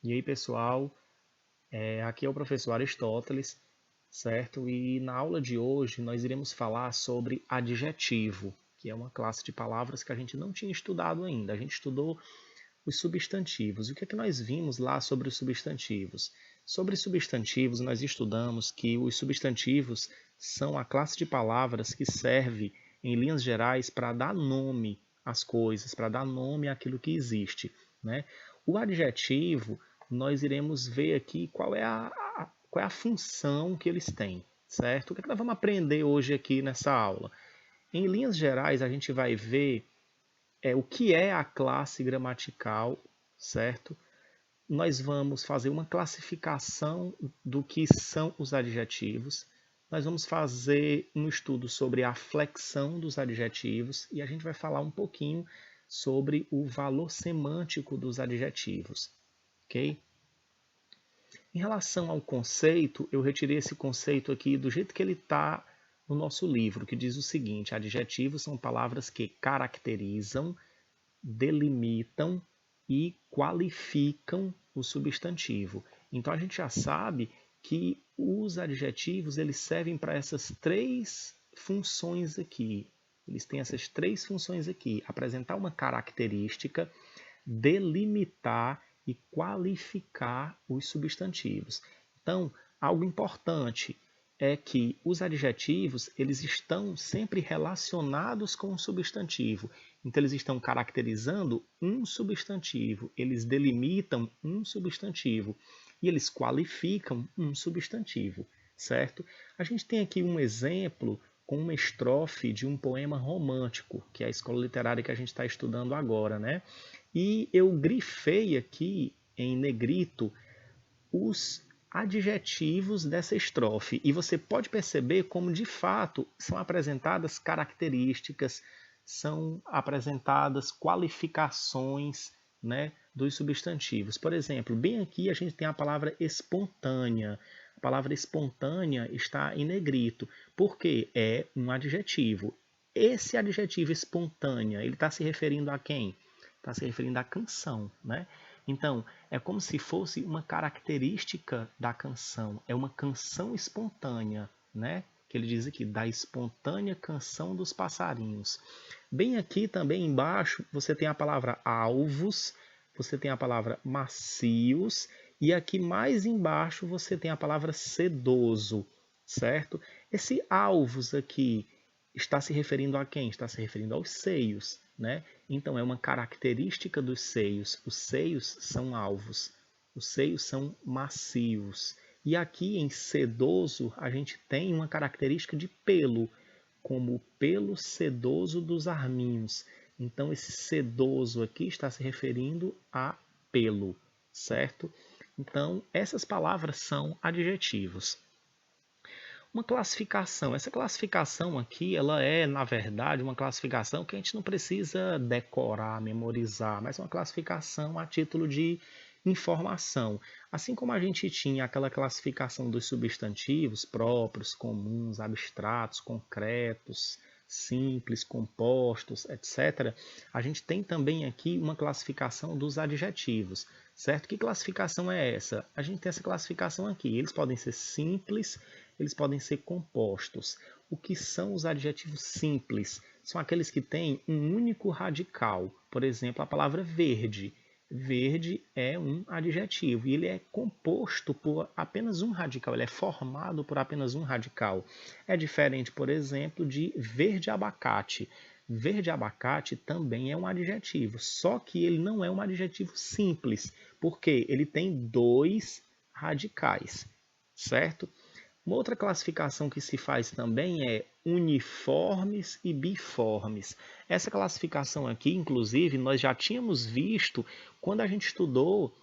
E aí, pessoal, aqui é o professor Aristóteles, certo? E na aula de hoje nós iremos falar sobre adjetivo, que é uma classe de palavras que a gente não tinha estudado ainda. A gente estudou os substantivos. E o que é que nós vimos lá sobre os substantivos? Sobre substantivos, nós estudamos que os substantivos são a classe de palavras que serve, em linhas gerais, para dar nome às coisas, para dar nome àquilo que existe, né? O adjetivo, nós iremos ver aqui qual é a função que eles têm, certo? O que é que nós vamos aprender hoje aqui nessa aula? Em linhas gerais, a gente vai ver o que é a classe gramatical, certo? Nós vamos fazer uma classificação do que são os adjetivos. Nós vamos fazer um estudo sobre a flexão dos adjetivos e a gente vai falar um pouquinho sobre o valor semântico dos adjetivos, ok? Em relação ao conceito, eu retirei esse conceito aqui do jeito que ele está no nosso livro, que diz o seguinte: adjetivos são palavras que caracterizam, delimitam e qualificam o substantivo. Então a gente já sabe que os adjetivos eles servem para essas três funções aqui. Eles têm essas três funções aqui: apresentar uma característica, delimitar e qualificar os substantivos. Então, algo importante é que os adjetivos eles estão sempre relacionados com o substantivo. Então, eles estão caracterizando um substantivo, eles delimitam um substantivo e eles qualificam um substantivo, certo? A gente tem aqui um exemplo com uma estrofe de um poema romântico, que é a escola literária que a gente está estudando agora, né? E eu grifei aqui em negrito os adjetivos dessa estrofe. E você pode perceber como, de fato, são apresentadas características, são apresentadas qualificações, né, dos substantivos. Por exemplo, bem aqui a gente tem a palavra espontânea. A palavra espontânea está em negrito, porque é um adjetivo. Esse adjetivo espontânea, ele está se referindo a quem? Está se referindo à canção, né? Então, é como se fosse uma característica da canção. É uma canção espontânea, né? Que ele diz aqui, da espontânea canção dos passarinhos. Bem aqui também embaixo, você tem a palavra alvos, você tem a palavra macios, e aqui mais embaixo você tem a palavra sedoso, certo? Esse alvos aqui está se referindo a quem? Está se referindo aos seios, né? Então, é uma característica dos seios. Os seios são alvos, os seios são macios. E aqui em sedoso, a gente tem uma característica de pelo, como o pelo sedoso dos arminhos. Então, esse sedoso aqui está se referindo a pelo, certo? Então, essas palavras são adjetivos. Uma classificação. Essa classificação aqui, ela é, na verdade, uma classificação que a gente não precisa decorar, memorizar, mas uma classificação a título de informação. Assim como a gente tinha aquela classificação dos substantivos próprios, comuns, abstratos, concretos, simples, compostos, etc., a gente tem também aqui uma classificação dos adjetivos, certo? Que classificação é essa? A gente tem essa classificação aqui. Eles podem ser simples, eles podem ser compostos. O que são os adjetivos simples? São aqueles que têm um único radical. Por exemplo, a palavra verde. Verde é um adjetivo e ele é composto por apenas um radical, ele é formado por apenas um radical. É diferente, por exemplo, de verde abacate. Verde abacate também é um adjetivo, só que ele não é um adjetivo simples, porque ele tem dois radicais, certo? Uma outra classificação que se faz também é uniformes e biformes. Essa classificação aqui, inclusive, nós já tínhamos visto quando a gente estudou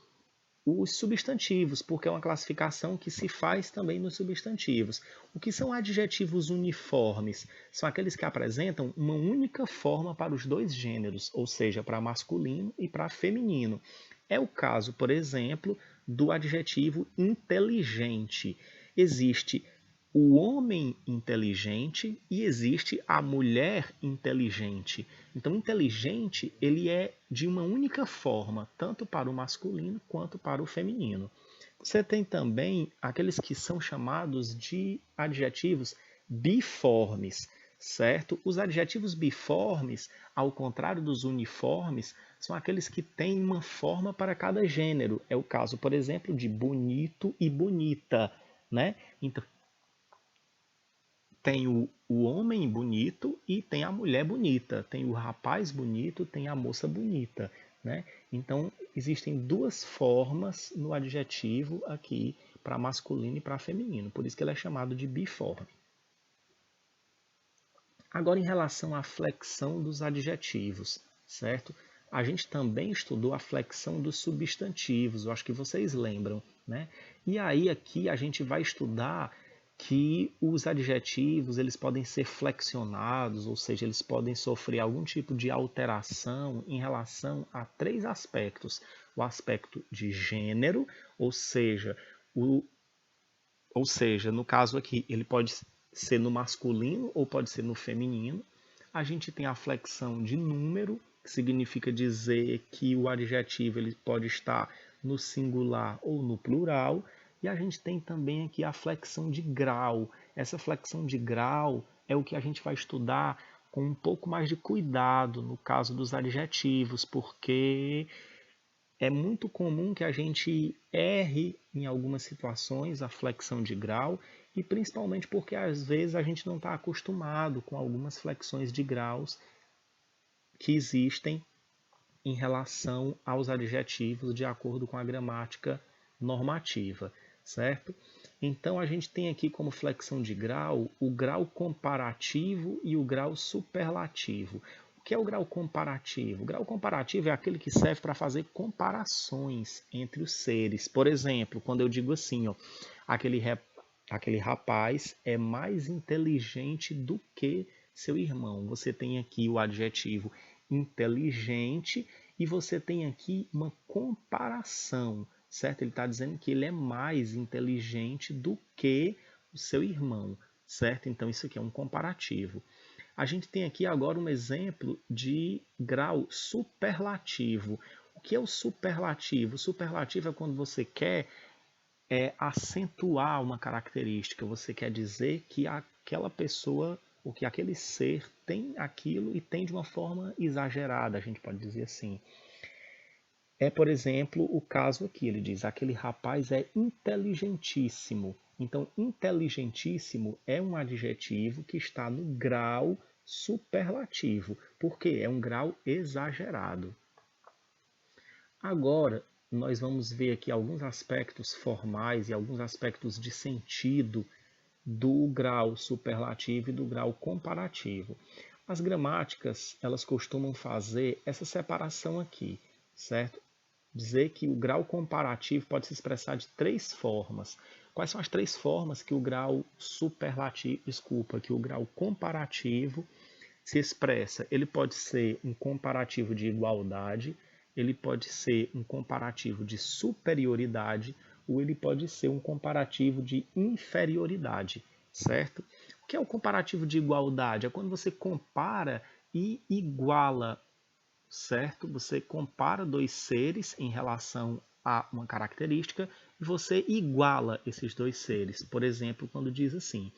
os substantivos, porque é uma classificação que se faz também nos substantivos. O que são adjetivos uniformes? São aqueles que apresentam uma única forma para os dois gêneros, ou seja, para masculino e para feminino. É o caso, por exemplo, do adjetivo inteligente. Existe o homem inteligente e existe a mulher inteligente. Então, inteligente, ele é de uma única forma, tanto para o masculino quanto para o feminino. Você tem também aqueles que são chamados de adjetivos biformes, certo? Os adjetivos biformes, ao contrário dos uniformes, são aqueles que têm uma forma para cada gênero. É o caso, por exemplo, de bonito e bonita, né? Então, tem o homem bonito e tem a mulher bonita, tem o rapaz bonito, tem a moça bonita, né? Então, existem duas formas no adjetivo aqui para masculino e para feminino, por isso que ele é chamado de biforme. Agora, em relação à flexão dos adjetivos, certo? A gente também estudou a flexão dos substantivos, eu acho que vocês lembram, né? E aí aqui a gente vai estudar que os adjetivos eles podem ser flexionados, ou seja, eles podem sofrer algum tipo de alteração em relação a três aspectos. O aspecto de gênero, ou seja, o, no caso aqui, ele pode ser no masculino ou pode ser no feminino. A gente tem a flexão de número, que significa dizer que o adjetivo ele pode estar no singular ou no plural. E a gente tem também aqui a flexão de grau. Essa flexão de grau é o que a gente vai estudar com um pouco mais de cuidado no caso dos adjetivos, porque é muito comum que a gente erre em algumas situações a flexão de grau e principalmente porque às vezes a gente não está acostumado com algumas flexões de graus que existem em relação aos adjetivos de acordo com a gramática normativa, certo? Então a gente tem aqui como flexão de grau o grau comparativo e o grau superlativo. O que é o grau comparativo? O grau comparativo é aquele que serve para fazer comparações entre os seres. Por exemplo, quando eu digo assim, ó, aquele, aquele rapaz é mais inteligente do que seu irmão. Você tem aqui o adjetivo inteligente e você tem aqui uma comparação, certo? Ele está dizendo que ele é mais inteligente do que o seu irmão, certo? Então isso aqui é um comparativo. A gente tem aqui agora um exemplo de grau superlativo. O que é o superlativo? O superlativo é quando você quer acentuar uma característica, você quer dizer que aquela pessoa, ou que aquele ser tem aquilo e tem de uma forma exagerada, a gente pode dizer assim. É, por exemplo, o caso aqui, ele diz, aquele rapaz é inteligentíssimo. Então, inteligentíssimo é um adjetivo que está no grau superlativo, porque é um grau exagerado. Agora, nós vamos ver aqui alguns aspectos formais e alguns aspectos de sentido do grau superlativo e do grau comparativo. As gramáticas, elas costumam fazer essa separação aqui, certo? Dizer que o grau comparativo pode se expressar de três formas. Quais são as três formas que o grau superlativo, desculpa, que o grau comparativo se expressa? Ele pode ser um comparativo de igualdade, ele pode ser um comparativo de superioridade, ou ele pode ser um comparativo de inferioridade, certo? O que é o comparativo de igualdade? É quando você compara e iguala, certo? Você compara dois seres em relação a uma característica e você iguala esses dois seres. Por exemplo, quando diz assim,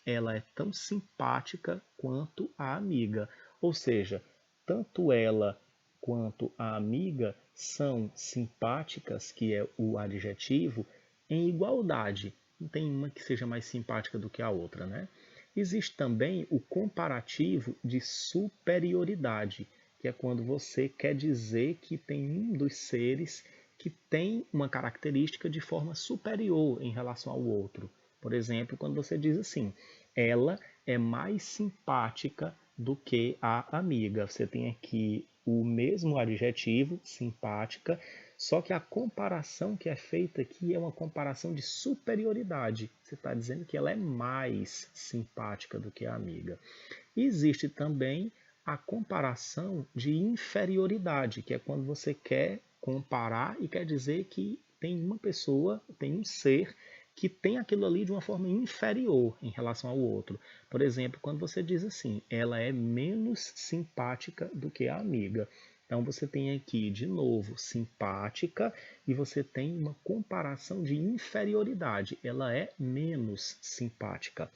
ela é tão simpática quanto a amiga. Ou seja, tanto ela quanto a amiga são simpáticas, que é o adjetivo, em igualdade. Não tem uma que seja mais simpática do que a outra, né? Existe também o comparativo de superioridade, que é quando você quer dizer que tem um dos seres que tem uma característica de forma superior em relação ao outro. Por exemplo, quando você diz assim, ela é mais simpática do que a amiga. Você tem aqui o mesmo adjetivo, simpática, só que a comparação que é feita aqui é uma comparação de superioridade. Você está dizendo que ela é mais simpática do que a amiga. E existe também a comparação de inferioridade, que é quando você quer comparar e quer dizer que tem uma pessoa, tem um ser que tem aquilo ali de uma forma inferior em relação ao outro. Por exemplo, quando você diz assim, ela é menos simpática do que a amiga. Então você tem aqui, de novo, simpática e você tem uma comparação de inferioridade. Ela é menos simpática.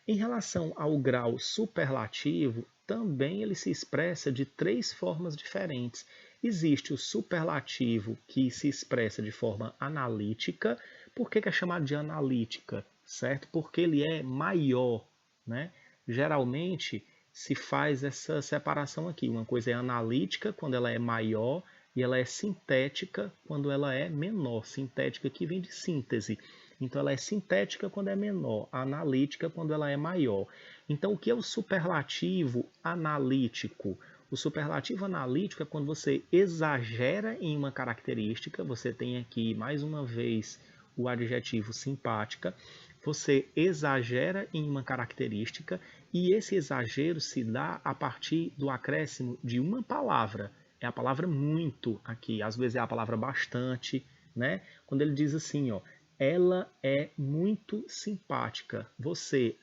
Em relação ao grau superlativo, também ele se expressa de três formas diferentes. Existe o superlativo que se expressa de forma analítica. Por que é chamado de analítica? Certo? Porque ele é maior, né? Geralmente se faz essa separação aqui. Uma coisa é analítica quando ela é maior e ela é sintética quando ela é menor. Sintética que vem de síntese. Então, ela é sintética quando é menor, analítica quando ela é maior. Então, o que é o superlativo analítico? O superlativo analítico é quando você exagera em uma característica. Você tem aqui, mais uma vez, o adjetivo simpática. Você exagera em uma característica e esse exagero se dá a partir do acréscimo de uma palavra. É a palavra muito aqui, às vezes é a palavra bastante, né? Quando ele diz assim, ó, ela é muito simpática. Você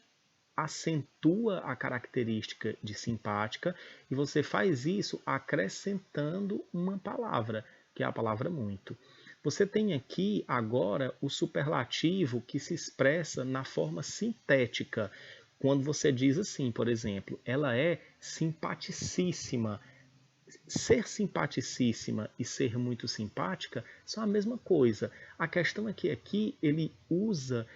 acentua a característica de simpática e você faz isso acrescentando uma palavra, que é a palavra muito. Você tem aqui agora o superlativo que se expressa na forma sintética. Quando você diz assim, por exemplo, ela é simpaticíssima. Ser simpaticíssima e ser muito simpática são a mesma coisa. A questão é que aqui ele usa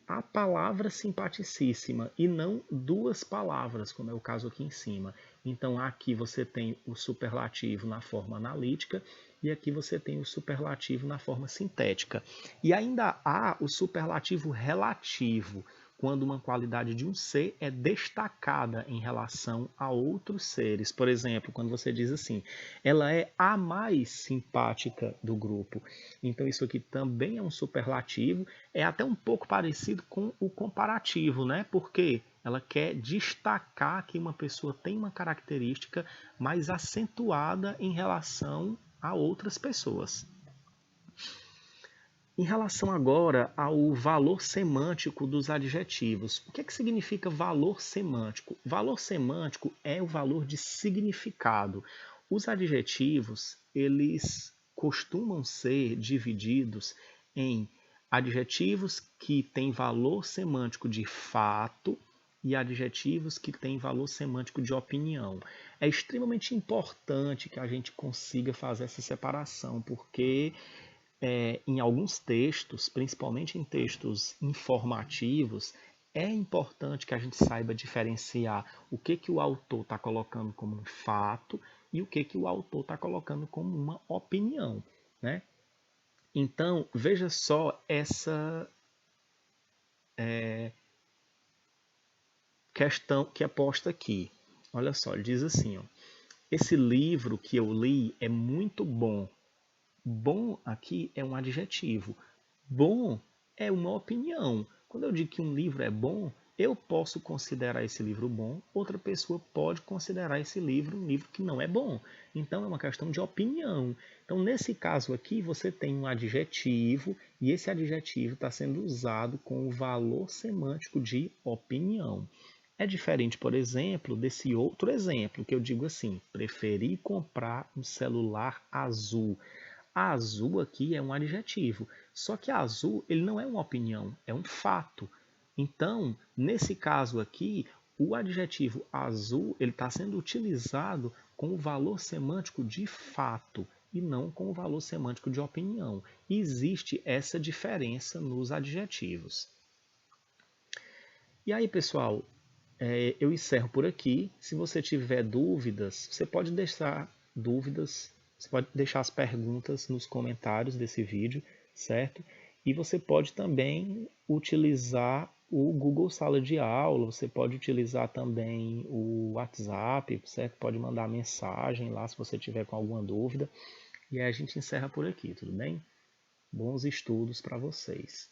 a palavra simpaticíssima e não duas palavras, como é o caso aqui em cima. Então aqui você tem o superlativo na forma analítica e aqui você tem o superlativo na forma sintética. E ainda há o superlativo relativo, quando uma qualidade de um ser é destacada em relação a outros seres. Por exemplo, quando você diz assim, ela é a mais simpática do grupo. Então isso aqui também é um superlativo, é até um pouco parecido com o comparativo, né? Porque ela quer destacar que uma pessoa tem uma característica mais acentuada em relação a outras pessoas. Em relação agora ao valor semântico dos adjetivos, o que significa valor semântico? Valor semântico é o valor de significado. Os adjetivos, eles costumam ser divididos em adjetivos que têm valor semântico de fato e adjetivos que têm valor semântico de opinião. É extremamente importante que a gente consiga fazer essa separação, porque em alguns textos, principalmente em textos informativos, é importante que a gente saiba diferenciar o que o autor está colocando como um fato e o que o autor está colocando como uma opinião, né? Então, veja só essa questão que é posta aqui. Olha só, ele diz assim, ó, esse livro que eu li é muito bom. Bom aqui é um adjetivo. Bom é uma opinião. Quando eu digo que um livro é bom, eu posso considerar esse livro bom, outra pessoa pode considerar esse livro um livro que não é bom. Então é uma questão de opinião. Então, nesse caso aqui, você tem um adjetivo e esse adjetivo está sendo usado com o valor semântico de opinião. É diferente, por exemplo, desse outro exemplo que eu digo assim: preferi comprar um celular azul. A azul aqui é um adjetivo, só que azul ele não é uma opinião, é um fato. Então, nesse caso aqui, o adjetivo azul ele está sendo utilizado com o valor semântico de fato e não com o valor semântico de opinião. E existe essa diferença nos adjetivos. E aí, pessoal, eu encerro por aqui. Se você tiver dúvidas, você pode deixar dúvidas, você pode deixar as perguntas nos comentários desse vídeo, certo? E você pode também utilizar o Google Sala de Aula, você pode utilizar também o WhatsApp, certo? Pode mandar mensagem lá se você tiver com alguma dúvida. E aí a gente encerra por aqui, tudo bem? Bons estudos para vocês.